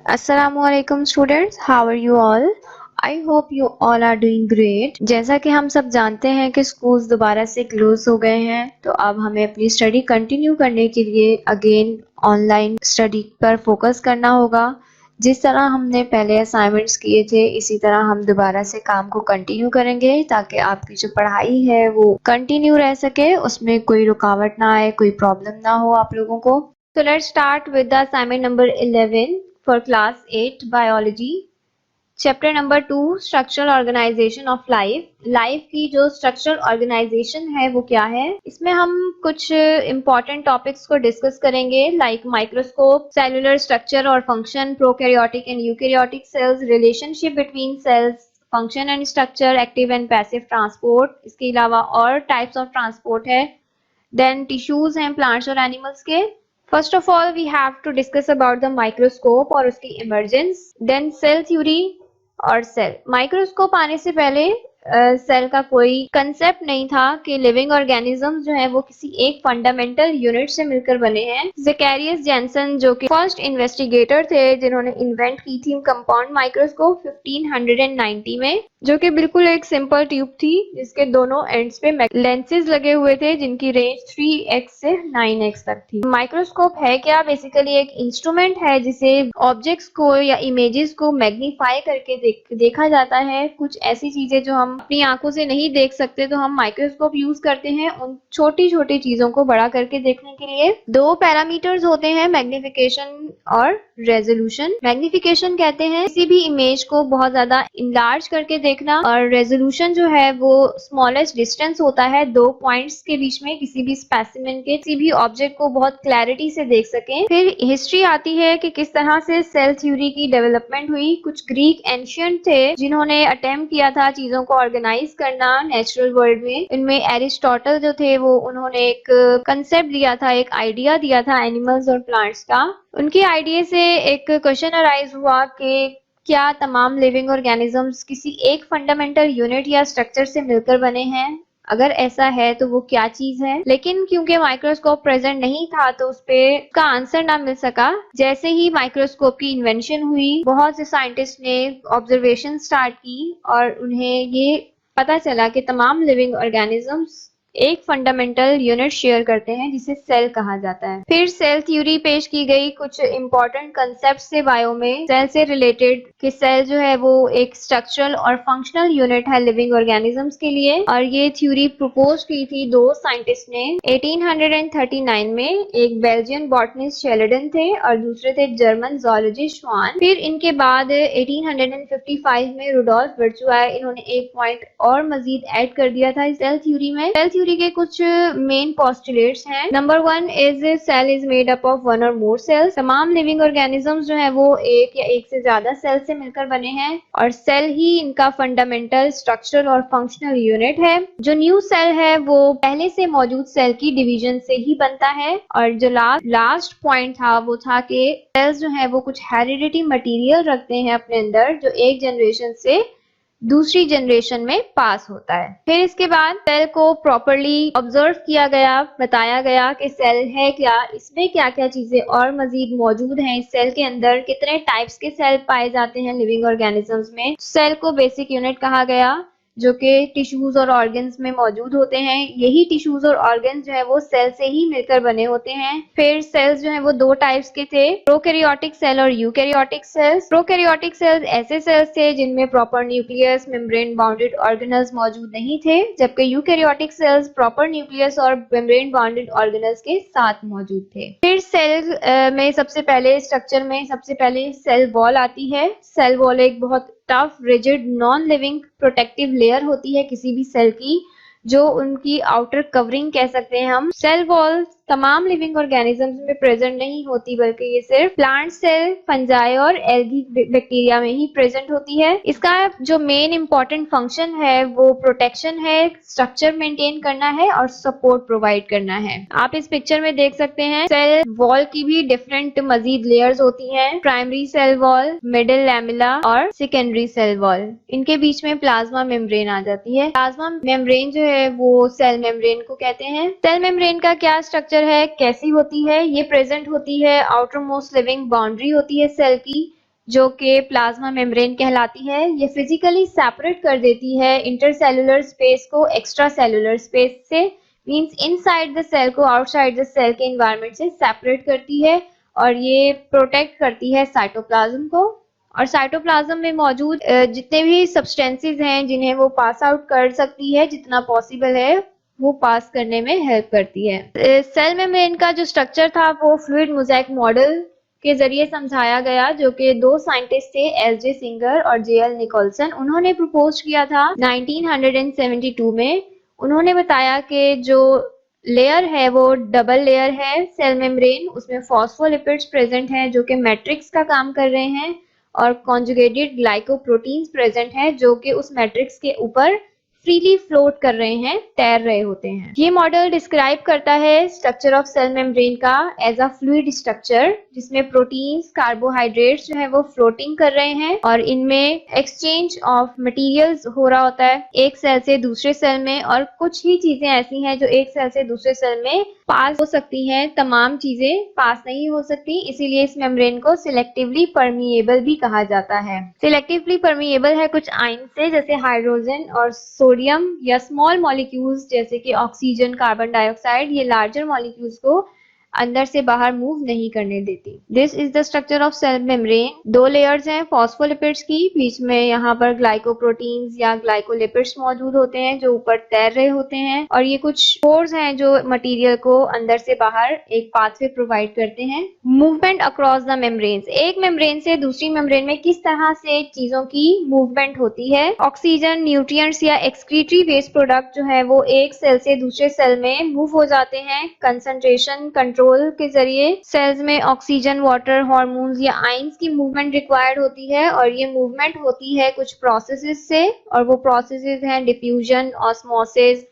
Assalamualaikum students, how are you all? I hope you all are doing great. जैसा कि हम सब जानते हैं कि स्कूल्स दोबारा से क्लोज हो गए हैं, तो अब हमें अपनी स्टडी कंटिन्यू करने के लिए अगेन ऑनलाइन स्टडी पर फोकस करना होगा। जिस तरह हमने पहले असाइनमेंट्स किए थे, इसी तरह हम दोबारा से काम को कंटिन्यू करेंगे ताकि आपकी जो पढ़ाई है वो कंटिन्यू रह सके, उसमें कोई रुकावट ना आए, कोई प्रॉब्लम ना हो आप लोगों को। So let's start with the assignment number 11 for class 8 biology. Chapter number 2 structural organization of life. Life की जो structural organization है वो क्या है? इसमें हम कुछ important topics को discuss करेंगे like microscope, cellular structure और function, prokaryotic and eukaryotic cells, relationship between cells, function and structure, active and passive transport. इसके अलावा और types of transport है. Then tissues हैं plants और animals के. First of all, we have to discuss about the microscope और उसकी emergence, then cell theory और सेल। माइक्रोस्कोप आने से पहले सेल का कोई कंसेप्ट नहीं था कि लिविंग ऑर्गेनिजम्स जो है वो किसी एक फंडामेंटल यूनिट से मिलकर बने हैं। ज़ेकेरियस जेनसन जो कि फर्स्ट इन्वेस्टिगेटर थे जिन्होंने इन्वेंट की थी कंपाउंड माइक्रोस्कोप 1590 में, जो कि बिल्कुल एक सिंपल ट्यूब थी जिसके दोनों एंड्स पे लेंसेज लगे हुए थे जिनकी रेंज 3x से 9x तक थी। माइक्रोस्कोप है क्या? बेसिकली एक इंस्ट्रूमेंट है जिसे ऑब्जेक्ट्स को या इमेजेस को मैग्नीफाई करके देखा जाता है। कुछ ऐसी चीजें जो हम अपनी आंखों से नहीं देख सकते तो हम माइक्रोस्कोप यूज करते हैं उन छोटी छोटी चीजों को बड़ा करके देखने के लिए। दो पैरामीटर्स होते हैं, मैग्निफिकेशन और रेजोल्यूशन। मैग्निफिकेशन कहते हैं किसी भी इमेज को बहुत ज्यादा इनलार्ज करके देखना, और रेजोल्यूशन जो है वो स्मॉलेस्ट डिस्टेंस होता है दो पॉइंट्स के बीच में किसी भी स्पेसिमेन के, किसी भी ऑब्जेक्ट को बहुत क्लैरिटी से देख सकें। फिर हिस्ट्री आती है कि किस तरह से सेल थ्योरी की डेवलपमेंट हुई। कुछ ग्रीक एंशियंट थे जिन्होंने अटेम्प्ट किया था चीजों को ऑर्गेनाइज करना नेचुरल वर्ल्ड में। इनमें एरिस्टोटल जो थे वो उन्होंने एक कंसेप्ट दिया था, एक आइडिया दिया था एनिमल्स और प्लांट्स का। उनके आइडिया से एक क्वेश्चन अराइज हुआ कि क्या तमाम लिविंग ऑर्गेनिजम्स किसी एक फंडामेंटल यूनिट या स्ट्रक्चर से मिलकर बने हैं? अगर ऐसा है तो वो क्या चीज है? लेकिन क्योंकि माइक्रोस्कोप प्रेजेंट नहीं था तो उस पे उसका आंसर ना मिल सका। जैसे ही माइक्रोस्कोप की इन्वेंशन हुई, बहुत से साइंटिस्ट ने ऑब्जर्वेशन स्टार्ट की और उन्हें ये पता चला कि तमाम लिविंग ऑर्गेनिजम्स एक फंडामेंटल यूनिट शेयर करते हैं जिसे सेल कहा जाता है। फिर सेल थ्योरी पेश की गई, कुछ इंपॉर्टेंट कंसेप्ट से बायो में सेल से रिलेटेड कि सेल जो है वो एक स्ट्रक्चरल और फंक्शनल यूनिट है लिविंग ऑर्गेनिजम्स के लिए। और ये थ्योरी प्रपोज की थी दो साइंटिस्ट ने 1839 में। एक बेल्जियन बॉटनिस्ट शेल्डन थे और दूसरे थे जर्मन जूलॉजिस्ट श्वान। फिर इनके बाद 1855 में रुडोल्फ वर्चू आए। इन्होंने एक पॉइंट और मजीद ऐड कर दिया था इस सेल थ्योरी में। सेल थ्योरी के कुछ मेन पोस्टुलेट्स हैं। Number 1 is cell is made up of one और मोर सेल्स। तमाम लिविंग ऑर्गेनिजम्स जो है वो एक या एक से ज्यादा सेल से मिलकर बने हैं और सेल ही इनका फंडामेंटल स्ट्रक्चरल और फंक्शनल यूनिट है। जो न्यू सेल है वो पहले से मौजूद सेल की डिवीजन से ही बनता है। और जो लास्ट पॉइंट था वो था कि सेल्स जो है वो कुछ हेरिडिटी मटेरियल रखते हैं अपने अंदर जो एक जनरेशन से दूसरी जनरेशन में पास होता है। फिर इसके बाद सेल को प्रॉपरली ऑब्जर्व किया गया, बताया गया कि सेल है क्या, इसमें क्या क्या चीजें और मजीद मौजूद हैं इस सेल के अंदर, कितने टाइप्स के सेल पाए जाते हैं लिविंग ऑर्गेनिजम्स में। सेल को बेसिक यूनिट कहा गया जो कि टिश्यूज और ऑर्गन्स में मौजूद होते हैं। यही टिश्यूज और ऑर्गन्स जो है वो सेल से ही मिलकर बने होते हैं। फिर सेल्स जो है वो दो टाइप्स के थे, प्रोकैरियोटिक सेल और यूकैरियोटिक सेल्स। प्रोकैरियोटिक सेल्स ऐसे सेल्स थे जिनमें proper nucleus, membrane bounded organelles मौजूद नहीं थे, जबकि यूकैरियोटिक सेल्स प्रॉपर न्यूक्लियस और मेम्ब्रेन बाउंडेड ऑर्गेनल्स के साथ मौजूद थे। फिर सेल में सबसे पहले स्ट्रक्चर में सबसे पहले सेल वॉल आती है। सेल वॉल एक बहुत tough, rigid, non living protective layer होती है किसी भी सेल की, जो उनकी आउटर कवरिंग कह सकते हैं हम। सेल वॉल तमाम लिविंग ऑर्गेनिजम्स में प्रेजेंट नहीं होती, बल्कि ये सिर्फ प्लांट सेल, फंजाई और एल्गी बैक्टीरिया में ही प्रेजेंट होती है। इसका जो मेन इंपॉर्टेंट फंक्शन है वो प्रोटेक्शन है, स्ट्रक्चर मेंटेन करना है और सपोर्ट प्रोवाइड करना है। आप इस पिक्चर में देख सकते हैं सेल वॉल की भी डिफरेंट मजीद लेयर्स होती हैं, primary cell wall, middle lamella और सेकेंडरी सेल वॉल। इनके बीच में प्लाज्मा मेम्ब्रेन आ जाती है। प्लाज्मा मेम्ब्रेन जो है वो सेल मेम्ब्रेन को कहते हैं। सेल मेम्ब्रेन का क्या स्ट्रक्चर है, कैसी होती है? ये प्रेजेंट होती है आउटर मोस्ट लिविंग बाउंड्री होती है सेल की, जो कि प्लाज्मा मेम्ब्रेन कहलाती है। ये फिजिकली सेपरेट कर देती है इंटरसेलुलर स्पेस को एक्स्ट्रा सेलुलर स्पेस से, मींस इनसाइड द सेल को आउटसाइड द सेल के एनवायरनमेंट से सेपरेट करती है और ये प्रोटेक्ट करती है साइटोप्लाज्म को। और साइटोप्लाज्म में मौजूद जितने भी सब्सटेंसेस हैं जिन्हें वो पास आउट कर सकती है, जितना पॉसिबल है वो पास करने में हेल्प करती है। सेल मेम्ब्रेन का जो स्ट्रक्चर था वो फ्लूइड मोज़ेक मॉडल के जरिए समझाया गया, जो कि दो साइंटिस्ट थे, एस.जे. सिंगर और जे.एल. निकोलसन। उन्होंने प्रपोज किया था 1972 में। उन्होंने बताया कि जो लेयर है वो डबल लेयर है सेल मेम्ब्रेन, उसमें फॉस्फोलिपिड्स प्रेजेंट हैं जो कि मैट्रिक्स का काम कर रहे हैं और कॉन्जुगेटेड ग्लाइकोप्रोटीन्स प्रेजेंट हैं जो कि उस मैट्रिक्स के ऊपर फ्रीली फ्लोट कर रहे हैं, तैर रहे होते हैं। ये मॉडल डिस्क्राइब करता है स्ट्रक्चर ऑफ सेल मेम्ब्रेन का एज अ फ्लूइड स्ट्रक्चर, जिसमें प्रोटीन्स, कार्बोहाइड्रेट्स जो है वो फ्लोटिंग कर रहे हैं और इनमें एक्सचेंज ऑफ मटेरियल्स हो रहा होता है एक सेल से दूसरे सेल में। और कुछ ही चीजें ऐसी हैं जो एक सेल से दूसरे सेल में पास हो सकती हैं, तमाम चीजें पास नहीं हो सकती, इसीलिए इस मेम्ब्रेन को सिलेक्टिवली परमिएबल भी कहा जाता है। सिलेक्टिवली परमिएबल है कुछ आयन से, जैसे हाइड्रोजन और सोडियम, या स्मॉल मॉलिक्यूल्स जैसे कि ऑक्सीजन, कार्बन डाइऑक्साइड। ये लार्जर मॉलिक्यूल्स को अंदर से बाहर मूव नहीं करने देती। This is the structure of cell membrane. दो लेयर्स हैं फॉस्फोलिपिड्स की, बीच में यहाँ पर ग्लाइकोप्रोटीन्स या ग्लाइकोलिपिड्स मौजूद होते हैं जो ऊपर तैर रहे होते हैं, और ये कुछ पोर्स हैं जो मटेरियल को अंदर से बाहर एक पाथवे प्रोवाइड करते हैं। मूवमेंट अक्रॉस द मेम्ब्रेन्स, एक मेम्ब्रेन से दूसरी मेम्ब्रेन में किस तरह से चीजों की मूवमेंट होती है। ऑक्सीजन, न्यूट्रिएंट्स या एक्सक्रीटरी वेस्ट प्रोडक्ट जो है वो एक सेल से दूसरे सेल में मूव हो जाते हैं कंसंट्रेशन कंट्रोल के जरिए। सेल्स में ऑक्सीजन, वाटर, हार्मोन्स या आयंस की मूवमेंट रिक्वायर्ड होती है और ये मूवमेंट होती है कुछ प्रोसेसेस से, और वो प्रोसेसेस हैं डिफ्यूजन, ऑस्मोसिस,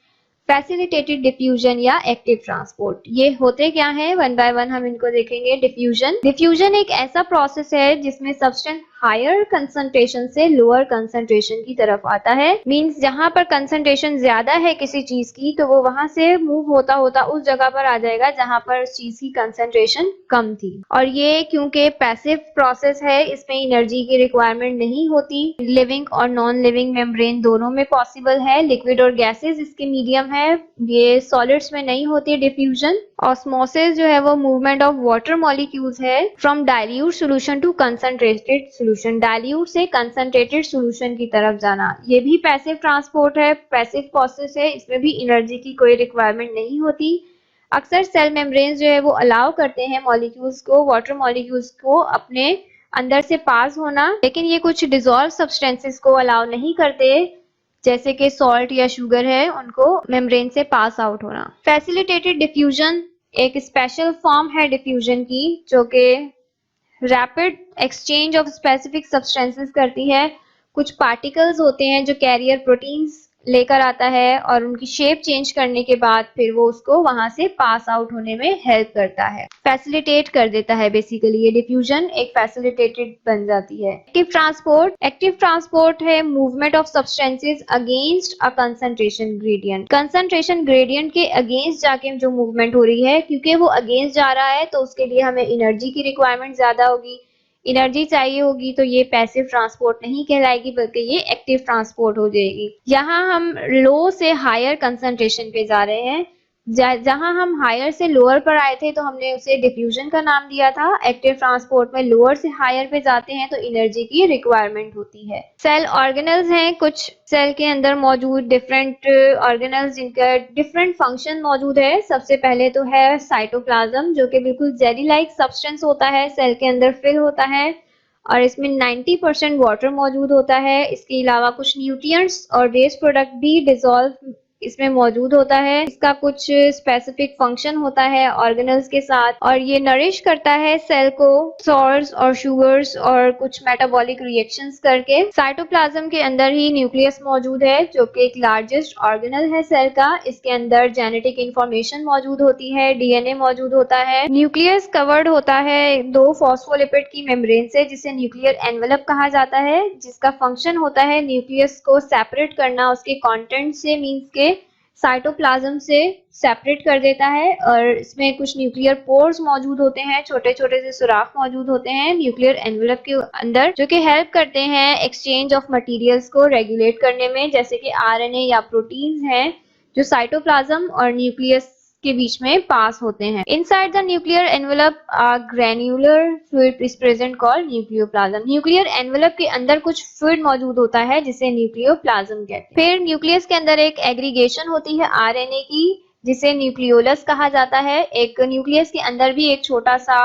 फैसिलिटेटेड डिफ्यूजन या एक्टिव ट्रांसपोर्ट। ये होते क्या हैं, वन बाय वन हम इनको देखेंगे। डिफ्यूजन एक ऐसा प्रोसेस है जिसमें सब्सटेंस हायर कंसंट्रेशन से लोअर कंसंट्रेशन की तरफ आता है। मींस जहां पर कंसंट्रेशन ज्यादा है किसी चीज की तो वो वहां से मूव होता होता उस जगह पर आ जाएगा जहां पर उस चीज की कंसंट्रेशन कम थी। और ये क्योंकि पैसिव प्रोसेस है, इसमें एनर्जी की रिक्वायरमेंट नहीं होती। लिविंग और नॉन लिविंग मेम्ब्रेन दोनों में पॉसिबल है। लिक्विड और गैसेस इसके मीडियम है, ये सॉलिड्स में नहीं होती डिफ्यूजन। ऑस्मोसिस जो है वो मूवमेंट ऑफ वाटर मॉलिक्यूल्स है from dilute solution to concentrated solution, dilute से कंसंट्रेटेड सॉल्यूशन की तरफ जाना। ये भी पैसिव ट्रांसपोर्ट है, पैसिव प्रोसेस है, इसमें भी एनर्जी की कोई रिक्वायरमेंट नहीं होती। अक्सर सेल मेम्ब्रेन्स जो है वो अलाउ करते हैं मॉलिक्यूल्स को, वाटर मॉलिक्यूल्स को अपने अंदर से पास होना, लेकिन ये कुछ डिसॉल्व सब्सटेंसेस को अलाउ नहीं करते, जैसे कि सॉल्ट या शुगर है, उनको मेम्ब्रेन से पास आउट होना। फैसिलिटेटेड डिफ्यूजन एक स्पेशल फॉर्म है डिफ्यूजन की, जो कि rapid exchange of specific substances करती है। कुछ पार्टिकल्स होते हैं जो कैरियर प्रोटीन्स लेकर आता है और उनकी शेप चेंज करने के बाद फिर वो उसको वहां से पास आउट होने में हेल्प करता है, फैसिलिटेट कर देता है। बेसिकली ये डिफ्यूजन एक फैसिलिटेटेड बन जाती है। एक्टिव ट्रांसपोर्ट है movement of substances against a concentration gradient. Concentration gradient के अगेंस्ट जाके जो मूवमेंट हो रही है, क्योंकि वो अगेंस्ट जा रहा है तो उसके लिए हमें एनर्जी की रिक्वायरमेंट ज्यादा होगी, एनर्जी चाहिए होगी, तो ये पैसिव ट्रांसपोर्ट नहीं कहलाएगी बल्कि ये एक्टिव ट्रांसपोर्ट हो जाएगी। यहाँ हम लो से हायर कंसंट्रेशन पे जा रहे हैं, जहां हम हायर से लोअर पर आए थे तो हमने उसे डिफ्यूजन का नाम दिया था। एक्टिव ट्रांसपोर्ट में लोअर से हायर पे जाते हैं तो एनर्जी की रिक्वायरमेंट होती है। सेल ऑर्गेनल्स हैं, कुछ सेल के अंदर मौजूद डिफरेंट ऑर्गेनल्स जिनका डिफरेंट फंक्शन मौजूद है। सबसे पहले तो है साइटोप्लाज्म, जो कि बिल्कुल जेली लाइक सब्सटेंस होता है, सेल के अंदर फिल होता है और इसमें 90% वाटर मौजूद होता है। इसके अलावा कुछ न्यूट्रिएंट्स और वेस्ट प्रोडक्ट भी डिसॉल्व इसमें मौजूद होता है। इसका कुछ स्पेसिफिक फंक्शन होता है ऑर्गेनल्स के साथ, और ये नरिश करता है सेल को सॉल्ट्स और शुगर्स और कुछ मेटाबॉलिक रिएक्शंस करके। साइटोप्लाज्म के अंदर ही न्यूक्लियस मौजूद है, जो कि एक लार्जेस्ट ऑर्गेनल है सेल का। इसके अंदर जेनेटिक इंफॉर्मेशन मौजूद होती है, डीएनए मौजूद होता है। न्यूक्लियस कवर्ड होता है दो फॉस्फोलिपिड की मेम्ब्रेन से, जिसे न्यूक्लियर एनवेलप कहा जाता है, जिसका फंक्शन होता है न्यूक्लियस को सेपरेट करना उसके कंटेंट से, मींस के साइटोप्लाज्म से सेपरेट कर देता है और इसमें कुछ न्यूक्लियर पोर्स मौजूद होते हैं, छोटे छोटे से सुराख मौजूद होते हैं न्यूक्लियर एनवेलप के अंदर, जो कि हेल्प करते हैं एक्सचेंज ऑफ मटेरियल्स को रेगुलेट करने में, जैसे कि आरएनए या प्रोटीन्स हैं जो साइटोप्लाज्म और न्यूक्लियस के बीच में पास होते हैं। Inside the nuclear envelope granular fluid is present called nucleoplasm. Nuclear envelope के अंदर कुछ फ्लूइड मौजूद होता है जिसे न्यूक्लियोप्लाज्म कहते हैं। फिर न्यूक्लियस के अंदर एक एग्रीगेशन होती है आरएनए की जिसे न्यूक्लियोलस कहा जाता है। एक न्यूक्लियस के अंदर भी एक छोटा सा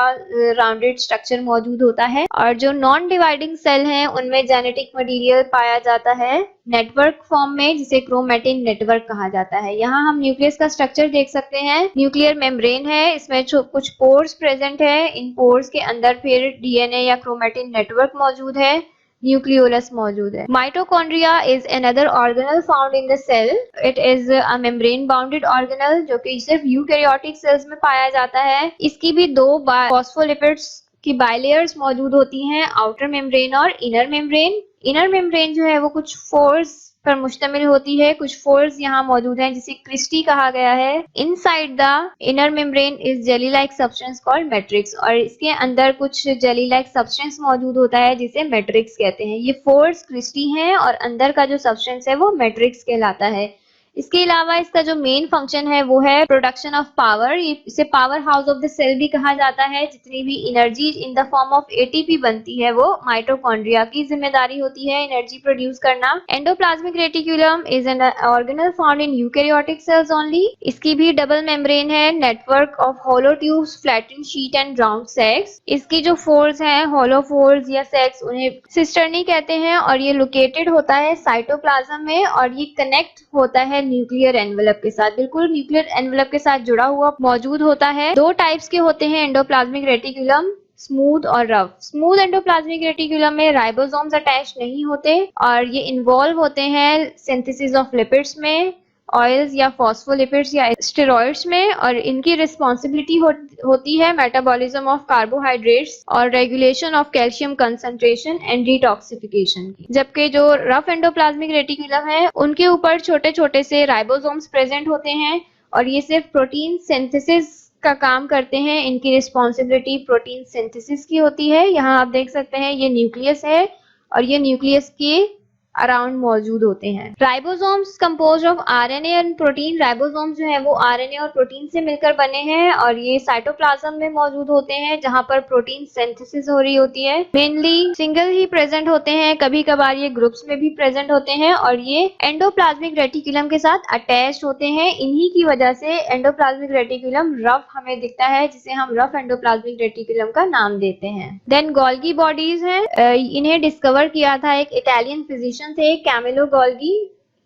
राउंडेड स्ट्रक्चर मौजूद होता है और जो नॉन डिवाइडिंग सेल हैं उनमें जेनेटिक मटेरियल पाया जाता है नेटवर्क फॉर्म में, जिसे क्रोमैटिन नेटवर्क कहा जाता है। यहाँ हम न्यूक्लियस का स्ट्रक्चर देख सकते हैं। न्यूक्लियर मेम्ब्रेन है, इसमें कुछ पोर्स प्रेजेंट है, इन पोर्स के अंदर फिर डीएनए या क्रोमैटिन नेटवर्क मौजूद है, न्यूक्लियोलस मौजूद है। Mitochondria is another organelle found in the cell. It is a membrane bounded organelle जो कि सिर्फ यूकैरियोटिक सेल्स में पाया जाता है। इसकी भी दो फॉस्फोलिपिड्स की बाइलेयर्स मौजूद होती हैं, आउटर मेम्ब्रेन और इनर मेम्ब्रेन। इनर मेम्ब्रेन जो है वो कुछ फोर्स पर मुश्तमिल होती है, कुछ फोर्स यहाँ मौजूद हैं जिसे क्रिस्टी कहा गया है। Inside the inner membrane is jelly like substance called matrix, और इसके अंदर कुछ जेली लाइक सब्सटेंस मौजूद होता है जिसे मैट्रिक्स कहते हैं। ये फोर्स क्रिस्टी हैं और अंदर का जो सब्सटेंस है वो मैट्रिक्स कहलाता है। इसके अलावा इसका जो मेन फंक्शन है वो है प्रोडक्शन ऑफ पावर। इसे power house of the cell भी कहा जाता है। जितनी भी energy in the form of ATP बनती है वो माइटोकॉन्ड्रिया की जिम्मेदारी होती है एनर्जी प्रोड्यूस करना। Endoplasmic reticulum is an organelle found in eukaryotic cells only. इसकी भी डबल मेम्ब्रेन है, network of hollow tubes, flattened sheet and round sacs. इसकी जो फोर्स हैं, होलो फोर्स या सैक्स, उन्हें सिस्टर्नी कहते हैं और ये लोकेटेड होता है साइटोप्लाज्म में और ये कनेक्ट होता है न्यूक्लियर एनवेलप के साथ, बिल्कुल न्यूक्लियर एनवेलप के साथ जुड़ा हुआ मौजूद होता है। दो टाइप्स के होते हैं एंडोप्लाज्मिक रेटिकुलम, स्मूथ और रफ। स्मूथ एंडोप्लाज्मिक रेटिकुलम में राइबोसोम्स अटैच नहीं होते और ये इन्वॉल्व होते हैं सिंथेसिस ऑफ लिपिड्स में, ऑयल्स या फॉस्फोलिपिड्स या स्टेरॉइड्स में, और इनकी रिस्पॉन्सिबिलिटी होती है मेटाबॉलिज्म ऑफ कार्बोहाइड्रेट्स और regulation of calcium concentration and detoxification की। जबकि जो रफ एंडोप्लाज्मिक रेटिकुलम है उनके ऊपर छोटे छोटे से राइबोसोम्स प्रेजेंट होते हैं और ये सिर्फ प्रोटीन सिंथेसिस का काम करते हैं। इनकी रिस्पॉन्सिबिलिटी प्रोटीन सिंथेसिस की होती है। यहाँ आप देख सकते हैं ये न्यूक्लियस है और ये न्यूक्लियस के अराउंड मौजूद होते हैं। Ribosomes composed of RNA and protein. Ribosomes जो है वो आरएनए और प्रोटीन से मिलकर बने हैं और ये साइटोप्लाज्म में मौजूद होते हैं जहां पर प्रोटीन सिंथेसिस हो रही होती है। मेनली सिंगल ही प्रेजेंट होते हैं, कभी कभार ये ग्रुप्स में भी प्रेजेंट होते हैं और ये एंडोप्लाज्मिक रेटिकुलम के साथ अटैच्ड होते हैं। इन्हीं की वजह से एंडोप्लाज्मिक रेटिकुलम रफ हमें दिखता है, जिसे हम रफ एंडोप्लाज्मिक रेटिकुलम का नाम देते हैं। देन गोल्गी बॉडीज हैं, इन्हें डिस्कवर किया था एक इटालियन फिजिशियन थे, कैमिलो गोल्गी।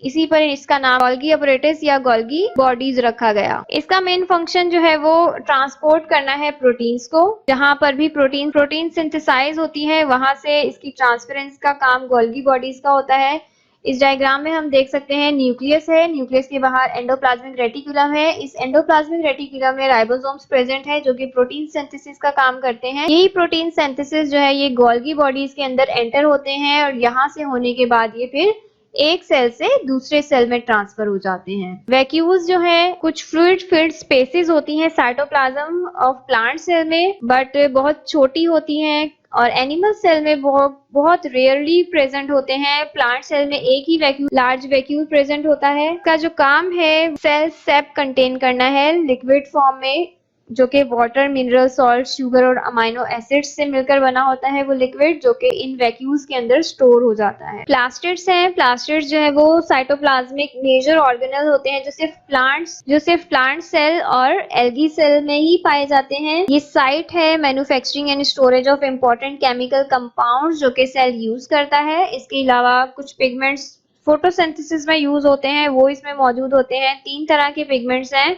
इसी पर इसका नाम गोल्गी अपरेटिस या गोल्गी बॉडीज रखा गया। इसका मेन फंक्शन जो है वो ट्रांसपोर्ट करना है प्रोटीन्स को। जहां पर भी प्रोटीन सिंथेसाइज होती है वहां से इसकी ट्रांसफरेंस का काम गोल्गी बॉडीज का होता है। इस डायग्राम में हम देख सकते हैं न्यूक्लियस है, न्यूक्लियस के बाहर एंडोप्लाज्मिक रेटिकुलम है। इस एंडोप्लाज्मिक रेटिकुलम में राइबोसोम्स प्रेजेंट है जो कि प्रोटीन सिंथेसिस का काम करते हैं। यही प्रोटीन सिंथेसिस जो है ये गोल्गी बॉडीज के अंदर एंटर होते हैं और यहाँ से होने के बाद ये फिर एक सेल से दूसरे सेल में ट्रांसफर हो जाते हैं। वैक्यूल्स जो है कुछ फ्लूइड फिल्ड स्पेसेस होती हैं साइटोप्लाज्म ऑफ प्लांट सेल में, बट बहुत छोटी होती हैं और एनिमल सेल में बहुत रेयरली प्रेजेंट होते हैं। प्लांट सेल में एक ही वैक्यूल, लार्ज वैक्यूल प्रेजेंट होता है। इसका जो काम है सेल सेप कंटेन करना है लिक्विड फॉर्म में, जो कि वाटर, मिनरल, सॉल्ट, शुगर और अमाइनो एसिड्स से मिलकर बना होता है वो लिक्विड, जो कि इन वैक्यूल्स के अंदर स्टोर हो जाता है। प्लास्टिड्स हैं, प्लास्टिड्स जो है वो साइटोप्लाज्मिक मेजर ऑर्गेनल होते हैं जो सिर्फ प्लांट सेल और एल्गी सेल में ही पाए जाते हैं। ये साइट है manufacturing and storage of important chemical compounds जो कि सेल यूज करता है। इसके अलावा कुछ पिगमेंट्स फोटोसिंथेसिस में यूज होते हैं वो इसमें मौजूद होते हैं। 3 तरह के पिगमेंट्स हैं,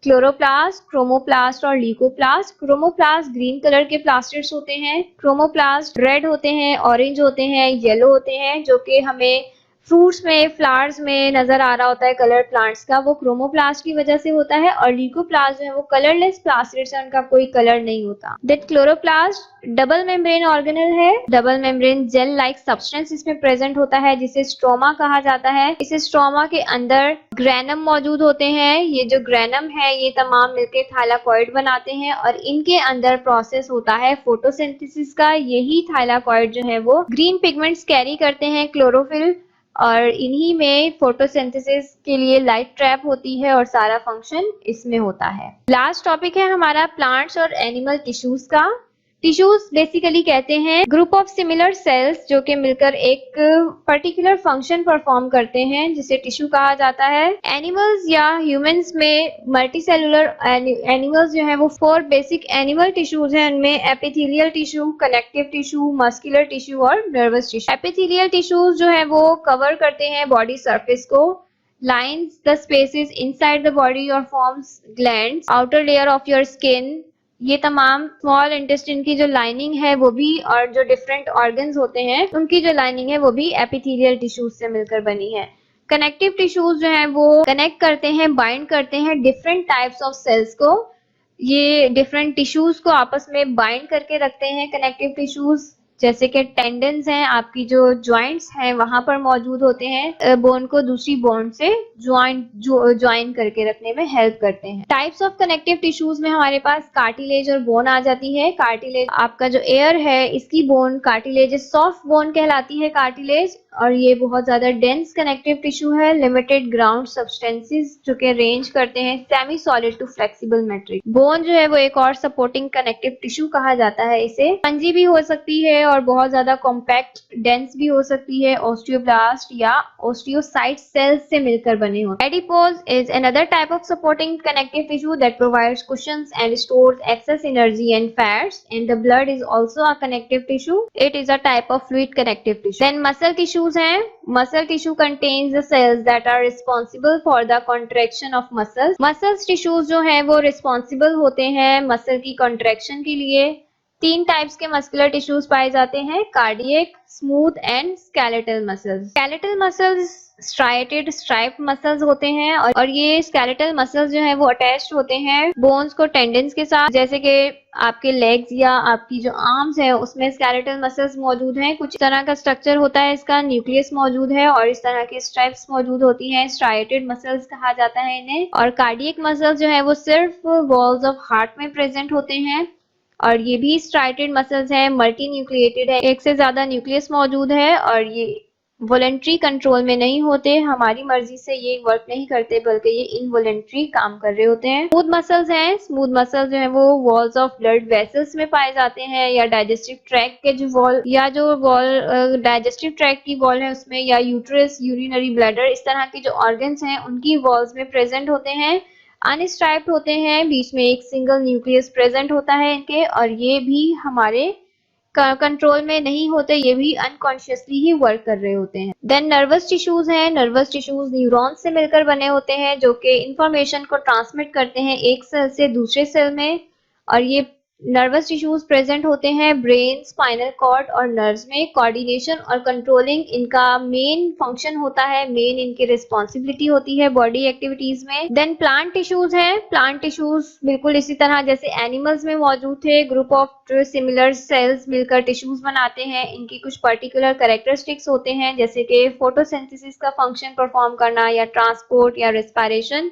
क्लोरोप्लास्ट, क्रोमोप्लास्ट और ल्यूकोप्लास्ट। क्रोमोप्लास्ट ग्रीन कलर के प्लास्टिड्स होते हैं, क्रोमोप्लास्ट रेड होते हैं, ऑरेंज होते हैं, येलो होते हैं, जो कि हमें फ्रूट्स में, फ्लावर्स में नजर आ रहा होता है कलर प्लांट्स का, वो क्रोमोप्लास्ट की वजह से होता है। और ल्यूकोप्लास्ट जो है वो कलरलेस प्लास्टिड्स है, उनका कोई कलर नहीं होता। That chloroplast double membrane organelle है। Double membrane gel like substance इसमें प्रेजेंट होता है जिसे स्ट्रोमा कहा जाता है। इस स्ट्रोमा के अंदर ग्रेनम मौजूद होते हैं। ये जो ग्रेनम है ये तमाम मिलकर थाइलाकॉइड बनाते हैं और इनके अंदर प्रोसेस होता है फोटोसिंथेसिस का। यही थाइलाकॉइड जो है वो ग्रीन पिगमेंट्स कैरी करते हैं, क्लोरोफिल, और इन्हीं में फोटोसिंथेसिस के लिए लाइट ट्रैप होती है और सारा फंक्शन इसमें होता है। लास्ट टॉपिक है हमारा प्लांट्स और एनिमल टिश्यूज का। टिश्यूज बेसिकली कहते हैं ग्रुप ऑफ सिमिलर सेल्स जो कि मिलकर एक पर्टिकुलर फंक्शन परफॉर्म करते हैं जिसे टिश्यू कहा जाता है। एनिमल्स या ह्यूमंस में मल्टीसेलुलर एनिमल्स जो है वो 4 बेसिक एनिमल टिश्यूज हैं। उनमें epithelial tissue, connective tissue, muscular tissue और नर्वस टिश्यू। एपिथेलियल टिश्यूज जो है वो कवर करते हैं बॉडी सरफेस को, lines the spaces inside the body or forms glands, outer layer of your skin। ये तमाम स्मॉल इंटेस्टाइन की जो लाइनिंग है वो भी, और जो डिफरेंट ऑर्गन्स होते हैं उनकी जो लाइनिंग है वो भी एपिथेलियल टिश्यूज से मिलकर बनी है। कनेक्टिव टिश्यूज जो है वो कनेक्ट करते हैं, बाइंड करते हैं डिफरेंट टाइप्स ऑफ सेल्स को। ये डिफरेंट टिश्यूज को आपस में बाइंड करके रखते हैं कनेक्टिव टिश्यूज, जैसे कि टेंडन्स हैं, आपकी जो जॉइंट्स हैं वहां पर मौजूद होते हैं, बोन को दूसरी बोन से ज्वाइन करके रखने में हेल्प करते हैं। टाइप्स ऑफ कनेक्टिव टिश्यूज में हमारे पास कार्टिलेज और बोन आ जाती है। कार्टिलेज आपका जो एयर है इसकी बोन कार्टिलेज, सॉफ्ट बोन कहलाती है कार्टिलेज, और ये बहुत ज्यादा डेंस कनेक्टिव टिश्यू है। लिमिटेड ग्राउंड सब्सटेंसेस जो कि रेंज करते हैं semi solid to flexible matrix. Bone जो है वो एक और सपोर्टिंग कनेक्टिव टिश्यू कहा जाता है। इसे स्पंजी भी हो सकती है और बहुत ज्यादा कॉम्पैक्ट डेंस भी हो सकती है। ऑस्टियोब्लास्ट या ऑस्टियोसाइट सेल्स से मिलकर बने होते हैं। Adipose is another type of supporting connective tissue that provides cushions and stores excess energy and fats, and the blood is also a connective tissue. It is a type of fluid connective tissue. Then muscle tissues हैं। Muscle tissue contains the cells that are responsible for the contraction of muscles। Muscles tissues जो हैं वो responsible होते हैं muscle की contraction के लिए। 3 types के मस्कुलर टिश्यूज पाए जाते हैं, cardiac, smooth and skeletal muscles. Skeletal muscles striated striped muscles होते हैं और ये स्केलेटल मसल्स जो है वो अटैच्ड होते हैं बोन्स को टेंडन्स के साथ, जैसे कि आपके लेग्स या आपकी जो आर्म्स है उसमें स्केलेटल मसल्स मौजूद हैं। कुछ तरह का स्ट्रक्चर होता है इसका, न्यूक्लियस मौजूद है और इस तरह की स्ट्राइप्स मौजूद होती हैं। स्ट्राइटेड मसल्स कहा जाता है इन्हें। और कार्डियक मसल्स जो है वो सिर्फ वॉल्स ऑफ हार्ट में प्रेजेंट होते हैं और ये भी स्ट्राइटेड मसल्स हैं, मल्टी न्यूक्लिएटेड है, एक से ज्यादा न्यूक्लियस मौजूद है और ये वॉलेंट्री कंट्रोल में नहीं होते, हमारी मर्जी से ये वर्क नहीं करते बल्कि ये इनवॉलेंट्री काम कर रहे होते हैं। स्मूथ मसल्स हैं। स्मूथ मसल्स जो है वो वॉल्स ऑफ ब्लड वेसल्स में पाए जाते हैं या डाइजेस्टिव ट्रैक्ट के जो वॉल या जो वॉल डाइजेस्टिव ट्रैक्ट की वॉल है उसमें, या यूट्रस, यूरिनरी ब्लैडर, इस तरह के जो ऑर्गन्स हैं उनकी वॉल्स में प्रेजेंट होते हैं। अनस्ट्राइप्ड होते हैं, बीच में एक सिंगल न्यूक्लियस प्रेजेंट होता है इनके, और ये भी हमारे कंट्रोल में नहीं होते, ये भी अनकॉन्शियसली ही वर्क कर रहे होते हैं। देन नर्वस टिश्यूज हैं। नर्वस टिश्यूज न्यूरॉन्स से मिलकर बने होते हैं जो कि इंफॉर्मेशन को ट्रांसमिट करते हैं एक सेल से दूसरे सेल में, और ये नर्वस टिश्यूज प्रेजेंट होते हैं ब्रेन, स्पाइनल कॉर्ड और नर्व्स में। कोऑर्डिनेशन और कंट्रोलिंग इनका मेन फंक्शन होता है, मेन इनकी रिस्पॉन्सिबिलिटी होती है बॉडी एक्टिविटीज में। देन प्लांट टिश्यूज हैं। प्लांट टिश्यूज बिल्कुल इसी तरह जैसे एनिमल्स में मौजूद थे, ग्रुप ऑफ सिमिलर सेल्स मिलकर टिश्यूज बनाते हैं। इनकी कुछ पर्टिकुलर कैरेक्टरिस्टिक्स होते हैं जैसे कि फोटोसिंथेसिस का फंक्शन परफॉर्म करना या ट्रांसपोर्ट या रेस्पिरेशन।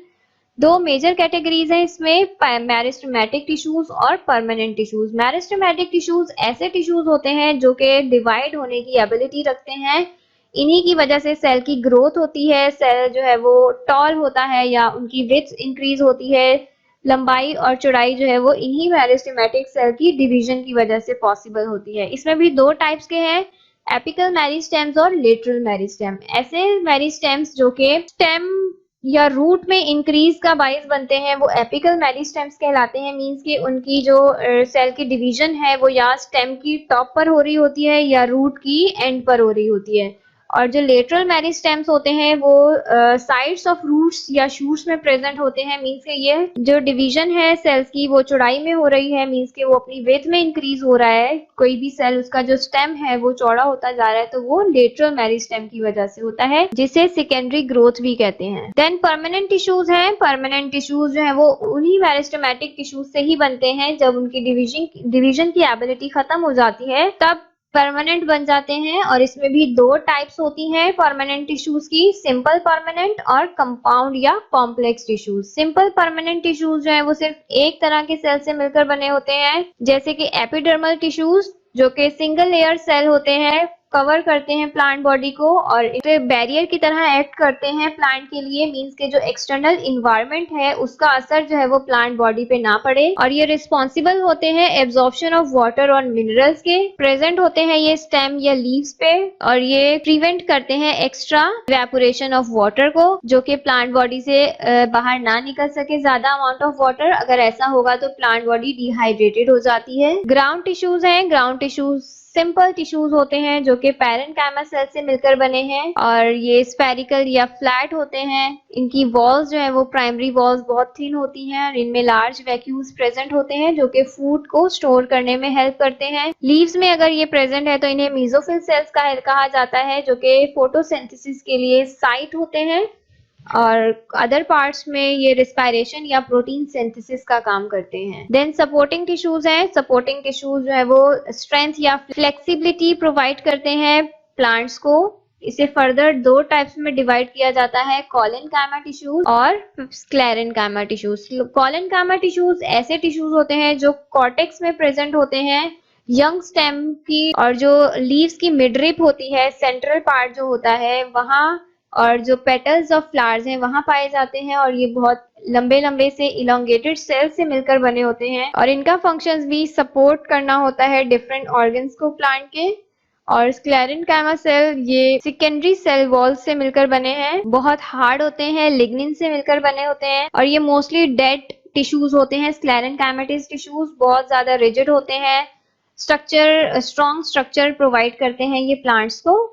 2 मेजर कैटेगरीज हैं इसमें, मेरिस्टेमेटिक टिश्यूज और परमानेंट टिश्यूज। मेरिस्टेमेटिक टिश्यूज ऐसे टिश्यूज होते हैं जो कि डिवाइड होने की एबिलिटी रखते हैं, इन्हीं की वजह से सेल की ग्रोथ होती है, सेल जो है वो टॉल होता है या उनकी विड्थ इंक्रीज होती है, लंबाई और चौड़ाई जो है वो इन्हीं मेरिस्टेमेटिक सेल की डिवीजन की वजह से पॉसिबल होती है। इसमें भी 2 टाइप्स के हैं, एपिकल मेरिस्टेम्स और लेटरल मेरिस्टेम। ऐसे मेरिस्टेम्स जो कि स्टेम या रूट में इंक्रीज का बाइस बनते हैं वो एपिकल मेरिस्टेम्स कहलाते हैं। मींस कि उनकी जो सेल की डिवीजन है वो या स्टेम की टॉप पर हो रही होती है या रूट की एंड पर हो रही होती है, और जो लेटरल मेरिस्टेम्स होते हैं वो साइड्स ऑफ रूट्स या शूट्स में प्रेजेंट होते हैं। मींस के ये जो डिवीजन है सेल्स की वो चौड़ाई में हो रही है, मींस के वो अपनी विड्थ में इंक्रीज हो रहा है। कोई भी सेल उसका जो स्टेम है वो चौड़ा होता जा रहा है, तो वो लेटरल मेरिस्टेम की वजह से होता है, जिसे सेकेंडरी ग्रोथ भी कहते हैं। देन परमानेंट टिश्यूज हैं। परमानेंट टिश्यूज जो है वो उन्हीं मेरिस्टेमेटिक टिश्यूज से ही बनते हैं। जब उनकी डिवीजन की एबिलिटी खत्म हो जाती है तब परमानेंट बन जाते हैं। और इसमें भी दो टाइप्स होती हैं परमानेंट टिश्यूज की, सिंपल परमानेंट और कंपाउंड या complex tissues. Simple permanent tissues जो है वो सिर्फ एक तरह के सेल से मिलकर बने होते हैं, जैसे कि एपिडर्मल टिश्यूज जो कि सिंगल लेयर सेल होते हैं, कवर करते हैं प्लांट बॉडी को और बैरियर की तरह एक्ट करते हैं प्लांट के लिए। मींस के जो एक्सटर्नल इन्वायरमेंट है उसका असर जो है वो प्लांट बॉडी पे ना पड़े, और ये रिस्पॉन्सिबल होते हैं एब्जॉर्प्शन ऑफ वाटर और मिनरल्स के। प्रेजेंट होते हैं ये स्टेम या लीव्स पे, और ये प्रिवेंट करते हैं एक्स्ट्रा इवेपोरेशन ऑफ वाटर को, जो कि प्लांट बॉडी से बाहर ना निकल सके ज्यादा अमाउंट ऑफ वाटर। अगर ऐसा होगा तो प्लांट बॉडी डिहाइड्रेटेड हो जाती है। ग्राउंड टिश्यूज हैं। ग्राउंड टिश्यूज सिंपल टिश्यूज होते हैं जो कि पैरेन्काइमा सेल से मिलकर बने हैं, और ये स्फेरिकल या फ्लैट होते हैं। इनकी वॉल्स जो है वो प्राइमरी वॉल्स बहुत थिन होती हैं और इनमें लार्ज वैक्यूल्स प्रेजेंट होते हैं जो कि फूड को स्टोर करने में हेल्प करते हैं। लीव्स में अगर ये प्रेजेंट है तो इन्हें मेसोफिल सेल्स कहा जाता है, जो कि फोटोसिंथेसिस के लिए साइट होते हैं, और अदर पार्ट्स में ये रिस्पायरेशन या प्रोटीन सिंथेसिस का काम करते हैं। देन सपोर्टिंग टिश्यूज हैं। सपोर्टिंग टिश्यूज जो है वो स्ट्रेंथ या फ्लेक्सिबिलिटी प्रोवाइड करते हैं प्लांट्स को। इसे फर्दर दो टाइप्स में डिवाइड किया जाता है, कॉलेनकाइमा टिश्यूज और स्क्लेरेनकाइमा टिश्यूज। कॉलेनकाइमा टिश्यूज ऐसे टिश्यूज होते हैं जो कॉर्टेक्स में प्रेजेंट होते हैं, यंग स्टेम की और जो लीव्स की मिडरिप होती है, सेंट्रल पार्ट जो होता है वहां, और जो पेटल्स ऑफ फ्लावर्स हैं वहां पाए जाते हैं। और ये बहुत लंबे लंबे से इलोंगेटेड सेल से मिलकर बने होते हैं, और इनका फंक्शंस भी सपोर्ट करना होता है डिफरेंट ऑर्गन्स को प्लांट के। और स्क्लेरेनकाइमा सेल ये सेकेंडरी सेल वॉल से मिलकर बने हैं, बहुत हार्ड होते हैं, लिग्निन से मिलकर बने होते हैं, और ये मोस्टली डेड टिश्यूज होते हैं। स्क्लेरेनकाइमेटिस टिश्यूज बहुत ज्यादा रिजिड होते हैं, स्ट्रॉन्ग स्ट्रक्चर प्रोवाइड करते हैं ये प्लांट्स को।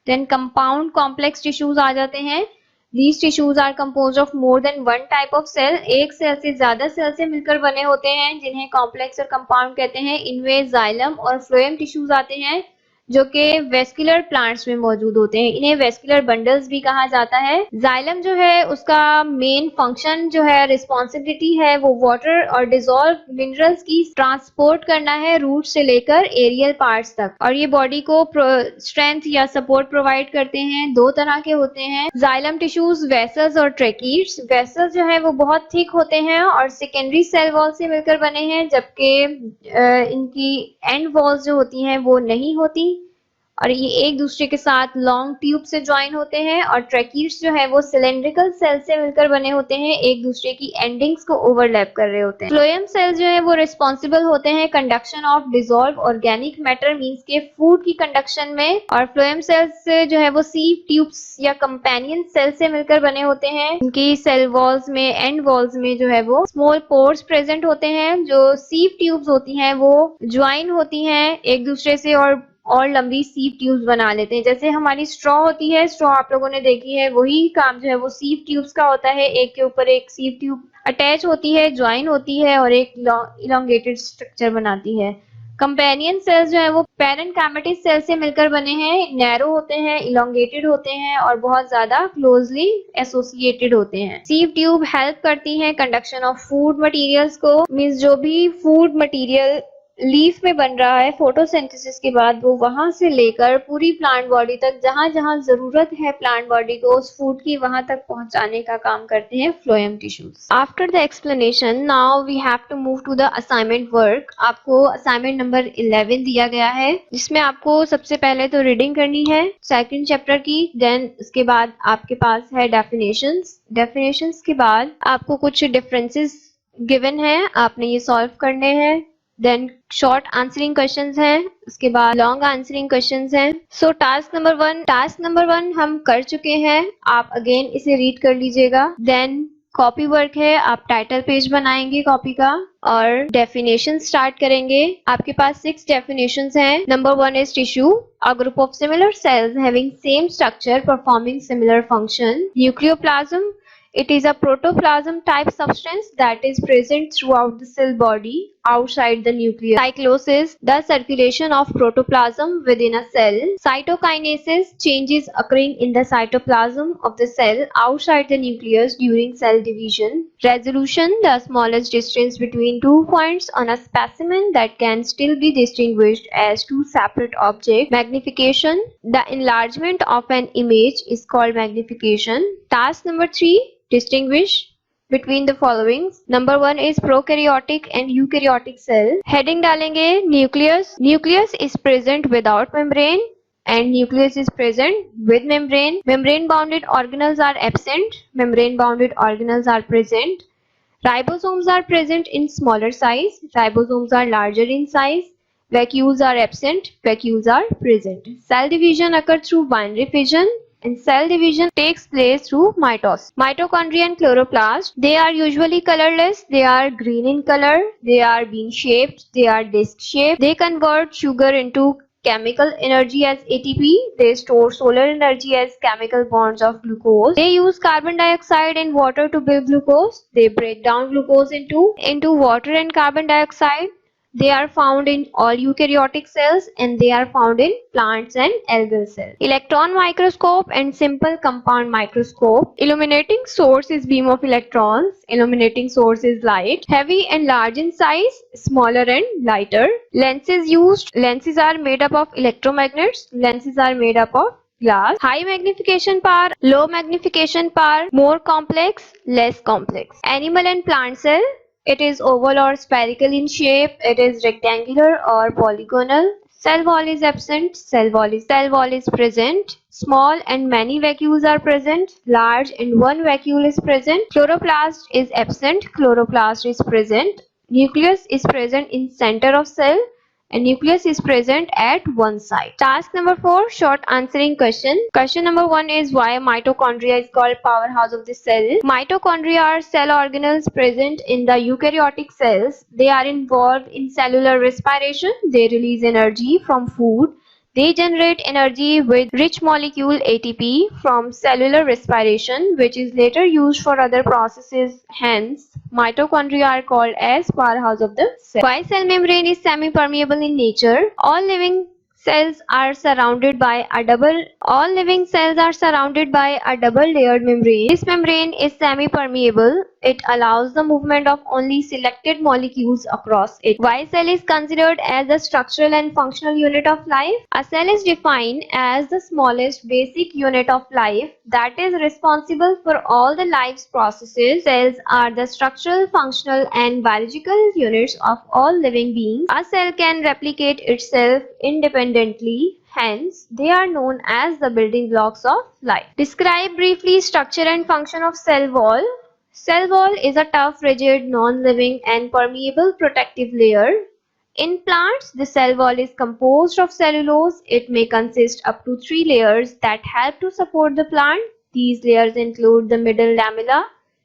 देन कंपाउंड कॉम्प्लेक्स टिश्यूज आ जाते हैं। These tissues are composed of more than one type of cell। एक सेल से ज्यादा सेल से मिलकर बने होते हैं, जिन्हें कॉम्प्लेक्स और कंपाउंड कहते हैं। इनमें जाइलम और फ्लोएम टिश्यूज आते हैं जो कि वेस्कुलर प्लांट्स में मौजूद होते हैं। इन्हें वेस्कुलर बंडल्स भी कहा जाता है। जाइलम जो है उसका मेन फंक्शन जो है, रिस्पॉन्सिबिलिटी है, वो वाटर और डिजोल्व मिनरल्स की ट्रांसपोर्ट करना है रूट से लेकर एरियल पार्ट्स तक, और ये बॉडी को स्ट्रेंथ या सपोर्ट प्रोवाइड करते हैं। दो तरह के होते हैं जाइलम टिश्यूज, वेसल्स और ट्रेकीड्स। वेसल्स जो है वो बहुत थिक होते हैं और सेकेंडरी सेल वॉल से मिलकर बने हैं, जबकि इनकी एंड वॉल्स जो होती हैं वो नहीं होती, और ये एक दूसरे के साथ लॉन्ग ट्यूब से ज्वाइन होते हैं। और ट्रैकीड्स जो है वो सिलेंड्रिकल सेल से मिलकर बने होते हैं, एक दूसरे की एंडिंग्स को ओवरलैप कर रहे होते हैं। फ्लोएम सेल्स जो है वो रिस्पॉन्सिबल होते हैं conduction of dissolve organic matter, means के फूड की कंडक्शन में। और फ्लोएम सेल्स जो है वो सीव ट्यूब्स या कंपेनियन सेल से मिलकर बने होते हैं। इनकी सेल वॉल्स में, एंड वॉल्स में जो है वो स्मॉल पोर्स प्रेजेंट होते हैं। जो सीव ट्यूब्स होती हैं वो ज्वाइन होती हैं एक दूसरे से और लंबी सीव ट्यूब्स बना लेते हैं। जैसे हमारी स्ट्रॉ होती है, स्ट्रॉ आप लोगों ने देखी है, वही काम जो है वो सीव ट्यूब्स का होता है। एक के ऊपर एक सीव ट्यूब अटैच होती है, ज्वाइन होती है और एक इलोंगेटेड स्ट्रक्चर बनाती है। कंपेनियन सेल्स जो है वो पैरेन्काइमेटिस सेल से मिलकर बने हैं, नैरो होते हैं, इलोंगेटेड होते हैं और बहुत ज्यादा क्लोजली एसोसिएटेड होते हैं। सीव ट्यूब हेल्प करती हैं कंडक्शन ऑफ फूड मटेरियल्स को, मींस जो भी फूड मटेरियल लीफ में बन रहा है फोटोसिंथेसिस के बाद, वो वहां से लेकर पूरी प्लांट बॉडी तक, जहां जहां जरूरत है प्लांट बॉडी को उस फूड की, वहां तक पहुंचाने का काम करते हैं phloem tissues. After the explanation now we have to move to the assignment work. आपको असाइनमेंट नंबर 11 दिया गया है, जिसमें आपको सबसे पहले तो रीडिंग करनी है सेकंड चैप्टर की। देन उसके बाद आपके पास है डेफिनेशंस के बाद आपको कुछ डिफरेंसेस गिवन है, आपने ये सॉल्व करने हैं। देन शॉर्ट आंसरिंग क्वेश्चंस हैं, उसके बाद लॉन्ग आंसरिंग क्वेश्चंस हैं। सो टास्क नंबर 1 हम कर चुके हैं, आप अगेन इसे रीड कर लीजिएगा। देन कॉपी वर्क है, आप टाइटल पेज बनाएंगे कॉपी का और डेफिनेशन स्टार्ट करेंगे। आपके पास 6 डेफिनेशंस हैं। Number 1 is tissue, a group of similar cells having same structure performing similar function. Nucleoplasm, it is a protoplasm type substance that is present throughout the cell body outside the nucleus. Cyclosis, the circulation of protoplasm within a cell. Cytokinesis, changes occurring in the cytoplasm of the cell outside the nucleus during cell division. Resolution, the smallest distance between 2 points on a specimen that can still be distinguished as 2 separate objects. Magnification, the enlargement of an image is called magnification. Task number 3, distinguish between the following. Number 1 is prokaryotic and eukaryotic cell. Heading डालेंगे nucleus. Nucleus is present without membrane and nucleus is present with membrane. Membrane bounded organelles are absent. Membrane bounded organelles are present. Ribosomes are present in smaller size. Ribosomes are larger in size. Vacuoles are absent. Vacuoles are present. Cell division occurs through binary fission. And cell division takes place through mitosis. Mitochondria and chloroplast, they are usually colorless. They are green in color. They are bean shaped. They are disc shaped. They convert sugar into chemical energy as ATP. They store solar energy as chemical bonds of glucose. They use carbon dioxide and water to build glucose. They break down glucose into water and carbon dioxide. They are found in all eukaryotic cells and they are found in plants and algal cells. Electron microscope and simple compound microscope. Illuminating source is beam of electrons. Illuminating source is light. Heavy and large in size, smaller and lighter. Lenses used. Lenses are made up of electromagnets. Lenses are made up of glass. High magnification power, low magnification power, more complex, less complex. Animal and plant cell. It is oval or spherical in shape. It is rectangular or polygonal. Cell wall is absent. Cell wall is present. Small and many vacuoles are present. Large and one vacuole is present. Chloroplast is absent. Chloroplast is present. Nucleus is present in center of cell. And nucleus is present at one side. Task number 4, short answering question. Question number 1 is why mitochondria is called powerhouse of the cell. Mitochondria are cell organelles present in the eukaryotic cells. They are involved in cellular respiration. They release energy from food. They generate energy with rich molecule ATP from cellular respiration, which is later used for other processes. Hence, mitochondria are called as powerhouse of the cell. Why cell membrane is semi-permeable in nature? All living cells are surrounded by a double layered membrane. This membrane is semi-permeable. It allows the movement of only selected molecules across it. Why cell is considered as the structural and functional unit of life? A cell is defined as the smallest basic unit of life that is responsible for all the life's processes. Cells are the structural, functional, and biological units of all living beings. A cell can replicate itself independently. Hence, they are known as the building blocks of life. Describe briefly structure and function of cell wall. Cell wall is a tough, rigid, non-living and permeable protective layer. In plants, the cell wall is composed of cellulose. It may consist up to 3 layers that help to support the plant. These layers include the middle lamella,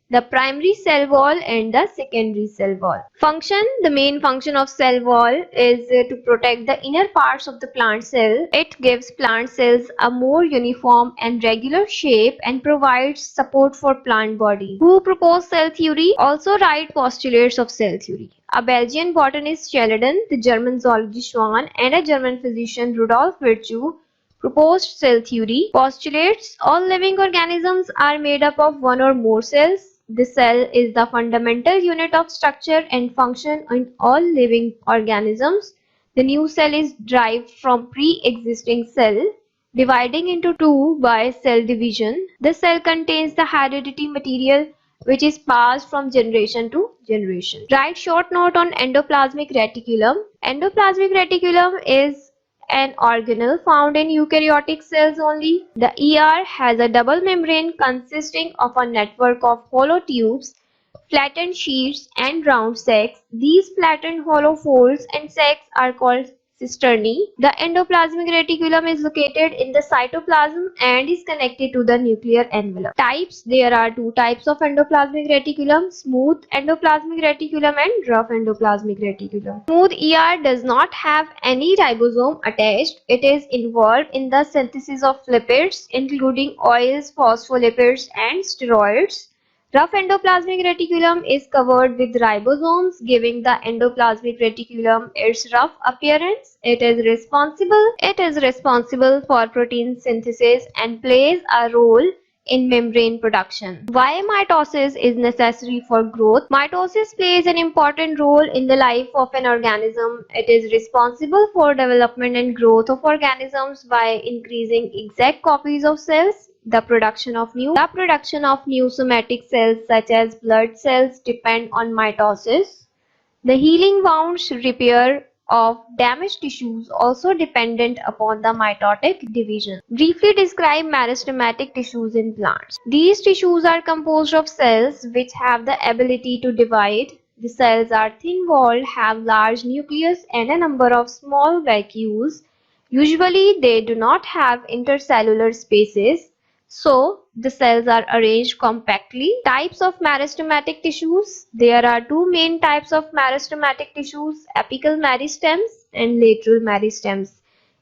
the primary cell wall and the secondary cell wall. Function. The main function of cell wall is to protect the inner parts of the plant cell. It gives plant cells a more uniform and regular shape and provides support for plant body. Who proposed cell theory? Also write postulates of cell theory. A Belgian botanist Celadon, the German zoologist Schwann, and a German physician Rudolf Virchow proposed cell theory. Postulates. All living organisms are made up of one or more cells. The cell is the fundamental unit of structure and function in all living organisms. The new cell is derived from pre-existing cell, dividing into two by cell division. The cell contains the hereditary material which is passed from generation to generation. Write short note on endoplasmic reticulum. Endoplasmic reticulum is an organelle found in eukaryotic cells only. The ER has a double membrane consisting of a network of hollow tubes, flattened sheets and round sacs. These flattened hollow folds and sacs are called cisternae. The endoplasmic reticulum is located in the cytoplasm and is connected to the nuclear envelope. Types: there are two types of endoplasmic reticulum: smooth endoplasmic reticulum and rough endoplasmic reticulum. Smooth ER does not have any ribosome attached. It is involved in the synthesis of lipids, including oils, phospholipids, and steroids. Rough endoplasmic reticulum is covered with ribosomes, giving the endoplasmic reticulum its rough appearance. It is responsible for protein synthesis and plays a role in membrane production. Why mitosis is necessary for growth? Mitosis plays an important role in the life of an organism. It is responsible for development and growth of organisms by increasing exact copies of cells. The production of new somatic cells such as blood cells depend on mitosis. The healing wounds, repair of damaged tissues also dependent upon the mitotic division. Briefly describe meristematic tissues in plants. These tissues are composed of cells which have the ability to divide. The cells are thin-walled, have large nucleus and a number of small vacuoles. Usually they do not have intercellular spaces, so the cells are arranged compactly. Types of meristematic tissues. There are two main types of meristematic tissues: apical meristems and lateral meristems.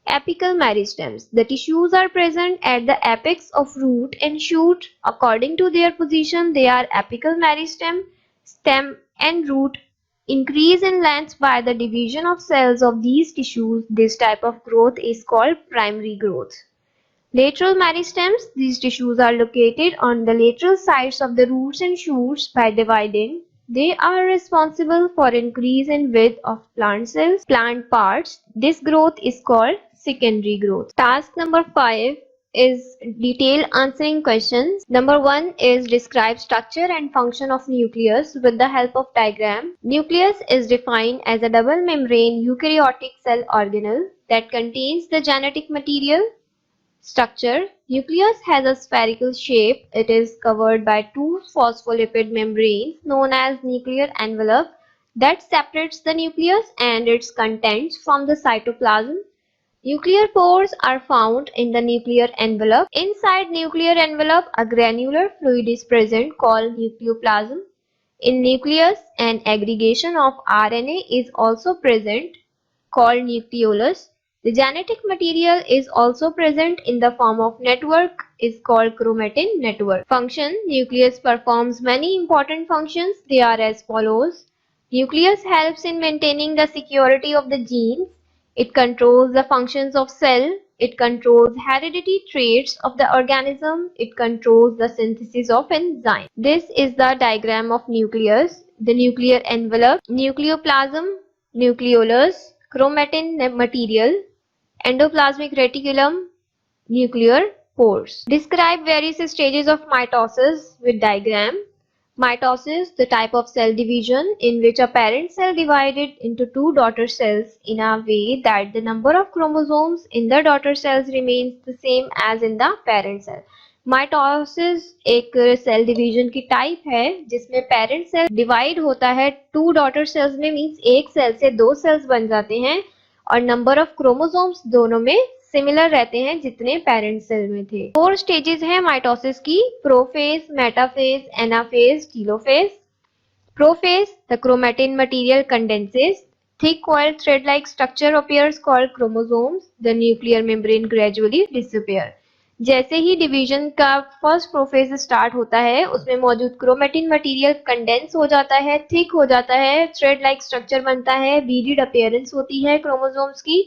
Apical meristems. The tissues are present at the apex of root and shoot. According to their position, they are apical meristem. Stem and root increase in length by the division of cells of these tissues. This type of growth is called primary growth. Lateral meristems. These tissues are located on the lateral sides of the roots and shoots. By dividing, they are responsible for increase in width of plant cells, plant parts. This growth is called secondary growth. Task number 5 is detailed answering questions. Number 1 is describe structure and function of nucleus with the help of diagram. Nucleus is defined as a double membrane eukaryotic cell organelle that contains the genetic material. Structure. Nucleus has a spherical shape. It is covered by two phospholipid membranes known as nuclear envelope that separates the nucleus and its contents from the cytoplasm. Nuclear pores are found in the nuclear envelope. Inside nuclear envelope, a granular fluid is present called nucleoplasm. In nucleus, an aggregation of RNA is also present called nucleolus. The genetic material is also present in the form of network is called chromatin network. Function. Nucleus performs many important functions. They are as follows. Nucleus helps in maintaining the security of the genes. It controls the functions of cell. It controls heredity traits of the organism. It controls the synthesis of enzymes. This is the diagram of nucleus. The nuclear envelope, nucleoplasm, nucleolus, chromatin material, endoplasmic reticulum, nuclear pores. Describe various stages of mitosis with diagram. Mitosis, the type of cell division in which a parent cell divided into two daughter cells in a way that the number of chromosomes in the daughter cells remains the same as in the parent cell. Mitosis एक cell division की type है जिसमें parent cell divide होता है to daughter cells में, means एक cell से दो सेल्स बन जाते हैं और नंबर ऑफ क्रोमोसोम्स दोनों में सिमिलर रहते हैं जितने पेरेंट सेल में थे। 4 स्टेजेस हैं माइटोसिस की: prophase, metaphase, anaphase, telophase. Prophase, the chromatin material condenses, thick coiled thread-like structure appears called chromosomes. The nuclear membrane gradually disappear. जैसे ही डिवीजन का फर्स्ट प्रोफेज स्टार्ट होता है उसमें मौजूद क्रोमेटिन मटेरियल कंडेंस हो जाता है, थिक हो जाता है, थ्रेड लाइक स्ट्रक्चर बनता है, बीडीड अपीयरेंस होती है क्रोमोसोम्स की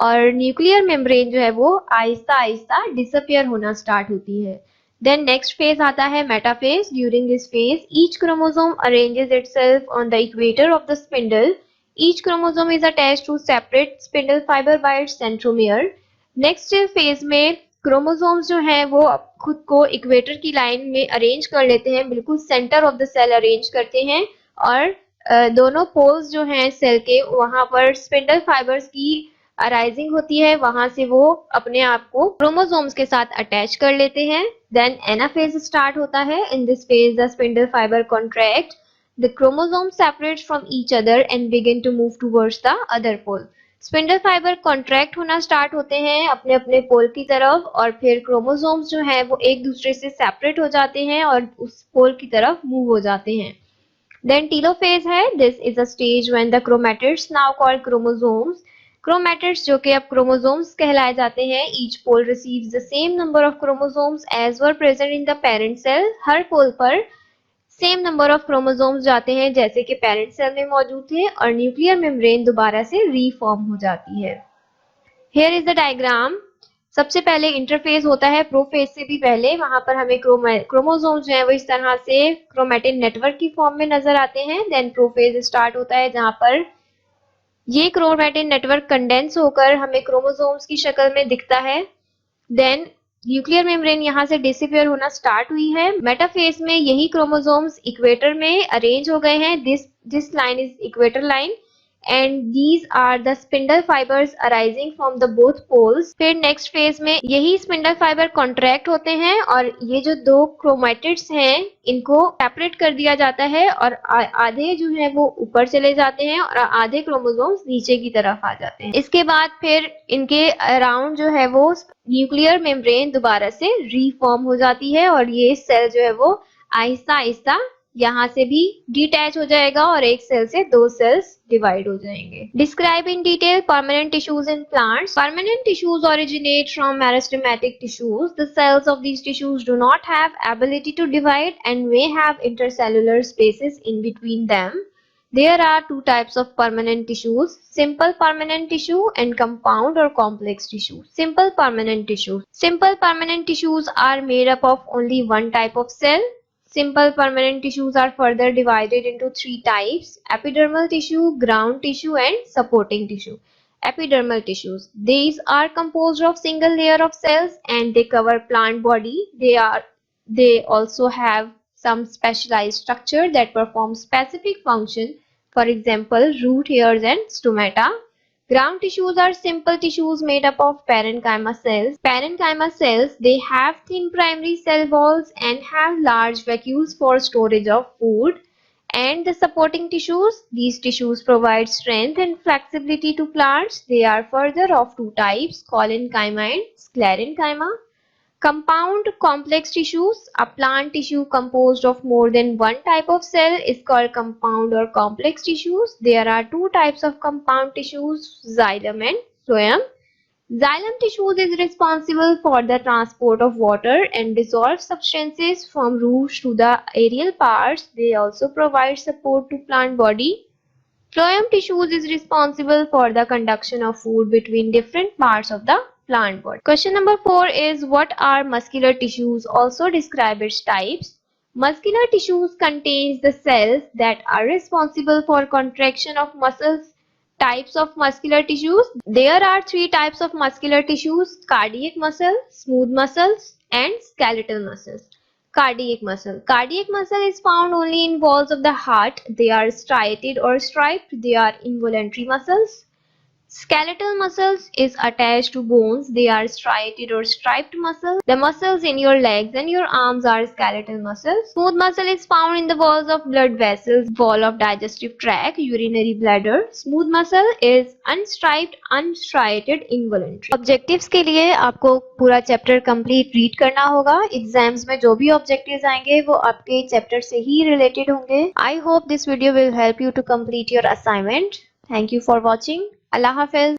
और न्यूक्लियर मेम्ब्रेन जो है वो आहिस्ता आहिस्ता डिसअपियर होना स्टार्ट होती है। देन नेक्स्ट फेज आता है metaphase. During this phase each chromosome arranges itself on the equator of the spindle. Each chromosome is attached to separate spindle fibre by its centromere. Next phase में chromosomes जो हैं वो खुद को equator की line में अरेंज कर लेते हैं, बिल्कुल centre of the cell arrange करते हैं और दोनों पोल्स जो हैं सेल के वहां पर स्पिंडल फाइबर्स की अराइजिंग होती है, वहां से वो अपने आप को क्रोमोसोम्स के साथ अटैच कर लेते हैं। देन एनाफेज स्टार्ट होता है। In this phase the spindle fibre contract, the chromosome separates from each other and begin to move towards the other pole. Spindle fibre contract होना स्टार्ट होते हैं अपने अपने पोल की तरफ, और फिर क्रोमोसोम्स जो हैं वो एक दूसरे से सेपरेट हो जाते हैं और उस पोल की तरफ मूव हो जाते हैं। देन टीलोफेज है। This is a stage when the chromatids now called chromosomes, chromatids जो कि अब क्रोमोसोम्स कहलाए जाते हैं, each pole receives the same number of chromosomes as were present in the parent cell. हर पोल पर सेम नंबर ऑफ क्रोमोसोम्स जाते हैं जैसे कि पेरेंट सेल में मौजूद थे, और न्यूक्लियर मेम्ब्रेन दोबारा से रीफॉर्म हो जाती है। Here is the diagram. सबसे पहले इंटरफेज होता है प्रोफेज से भी पहले, वहां पर हमें क्रोमोसोम्स जो है वो इस तरह से क्रोमैटिन नेटवर्क की फॉर्म में नजर आते हैं। देन प्रोफेज स्टार्ट होता है जहां पर ये क्रोमैटिन नेटवर्क कंडेंस होकर हमें क्रोमोसोम्स की शक्ल में दिखता है। देन न्यूक्लियर मेम्ब्रेन यहाँ से डिसअपियर होना स्टार्ट हुई है। मेटाफेज में यही क्रोमोसोम्स इक्वेटर में अरेंज हो गए हैं। This line is equator line and these are the spindle fibres arising from the both poles. फिर नेक्स्ट फेज में यही स्पिंडल फाइबर कॉन्ट्रैक्ट होते हैं और ये जो दो क्रोमैटिड्स हैं इनको सेपरेट कर दिया जाता है, और आधे जो है वो ऊपर चले जाते हैं और आधे क्रोमोसोम्स नीचे की तरफ आ जाते हैं। इसके बाद फिर इनके अराउंड जो है वो न्यूक्लियर मेम्ब्रेन दोबारा से रीफॉर्म हो जाती है, और ये सेल जो है वो आहिस्ता आहिस्ता यहाँ से भी डिटैच हो जाएगा और एक सेल से दो सेल्स डिवाइड हो जाएंगे। Describe in detail permanent tissues in plants. Permanent tissues originate from meristematic tissues. The cells of these tissues do not have ability to divide and may have intercellular spaces in between them. There are two types of permanent tissues: simple permanent tissue and compound or complex tissue. Simple permanent tissues. Simple permanent tissues are made up of only one type of cell. Simple permanent tissues are further divided into three types: epidermal tissue, ground tissue, and supporting tissue. Epidermal tissues. These are composed of single layer of cells and they cover plant body. They also have some specialized structure that perform specific function. For example, root hairs and stomata. Ground tissues are simple tissues made up of parenchyma cells. Parenchyma cells, they have thin primary cell walls and have large vacuoles for storage of food. And the supporting tissues, these tissues provide strength and flexibility to plants. They are further of two types: collenchyma and sclerenchyma. Compound complex tissues, a plant tissue composed of more than one type of cell is called compound or complex tissues. There are two types of compound tissues, xylem and phloem. Xylem tissues is responsible for the transport of water and dissolved substances from roots to the aerial parts. They also provide support to plant body. Phloem tissues is responsible for the conduction of food between different parts of the plant body. Question number 4 is, what are muscular tissues? Also describe its types. Muscular tissues contains the cells that are responsible for contraction of muscles. Types of muscular tissues. There are three types of muscular tissues: cardiac muscle, smooth muscles, and skeletal muscles. Cardiac muscle. Cardiac muscle is found only in walls of the heart. They are striated or striped. They are involuntary muscles. Skeletal muscles is attached to bones. They are striated or striped muscles. The muscles in your legs and your arms are skeletal muscles. Smooth muscle is found in the walls of blood vessels, wall of digestive tract, urinary bladder. Smooth muscle is unstriped, unstriated, involuntary. Objectives के लिए आपको पूरा chapter complete read करना होगा। Exams में जो भी objectives आएंगे वो आपके चैप्टर से ही रिलेटेड होंगे। I hope this video will help you to complete your assignment. Thank you for watching. अल्लाह हाफिज।